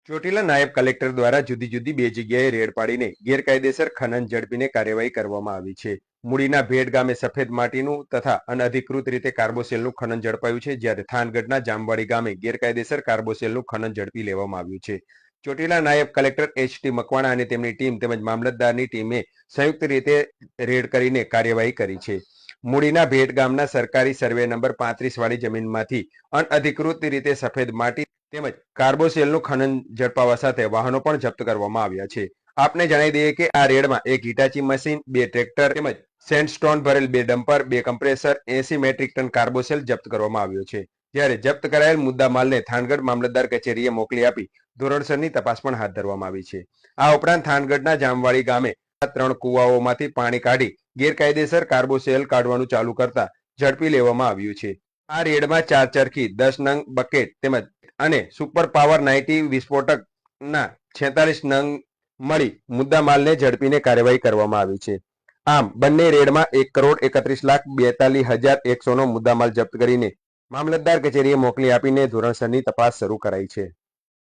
ચોટીલા નાયબ કલેક્ટર દ્વારા જુદી જુદી બે જગ્યાએ રેડ પાડીને ગેરકાયદેસર ખનન ઝડપીને કાર્યવાહી કરવામાં આવી છે. મૂડીના ભેડ ગામે સફેદ માટીનું તથા અનઅધિકૃત રીતે કાર્બોસેલનું ખનન ઝડપાયું છે, જ્યારે થાનગઢના જામવાડી ગામે ગેરકાયદેસર કાર્બોસેલનું ખનન ઝડપી લેવામાં આવ્યું છે. ચોટીલા નાયબ કલેક્ટર એચ.ટી. મકવાણા અને તેમની ટીમ તેમજ મામલતદારની ટીમે સંયુક્ત રીતે રેડ કરીને કાર્યવાહી કરી છે. મૂડીના ભેડ ગામના સરકારી સર્વે નંબર 35 વાળી જમીનમાંથી અનઅધિકૃત રીતે સફેદ માટી તેમજ કાર્બોસેલનું ખનન ઝડપાવા સાથે વાહનો પણ જપ્ત કરવામાં આવ્યા છે. આપને જણાવી દઈએ કે આ રેડમાં એક હિટાચી મશીન, 2 ટ્રેક્ટર તેમજ સેન્ડસ્ટોન ભરેલ 2 ડમ્પર, 2 કમ્પ્રેસર, 80 મેટ્રિક ટન કાર્બોસેલ જપ્ત કરવામાં આવ્યો છે. જ્યારે જપ્ત કરાયેલ મુદ્દા માલને થાનગઢ મામલતદાર કચેરીએ મોકલી આપી ધોરણસરની તપાસ પણ હાથ ધરવામાં આવી છે. આ ઉપરાંત થાનગઢના જામવાડી ગામે 3 કુવાઓમાંથી પાણી કાઢી ગેરકાયદેસર કાર્બોસેલ કાઢવાનું ચાલુ કરતા ઝડપી લેવામાં આવ્યું છે. આ રેડમાં 4 ચરખી, 10 નંગ બકેટ તેમજ અને સુપર પાવર 90 વિસ્ફોટકના 46 નંગ મળી મુદ્દા માલને ઝડપીને કાર્યવાહી કરવામાં આવી છે. આમ બંને રેડમાં 1,31,42,100 નો મુદ્દામાલ જપ્ત કરીને મામલતદાર કચેરીએ મોકલી આપીને ધોરણસરની તપાસ શરૂ કરાઈ છે.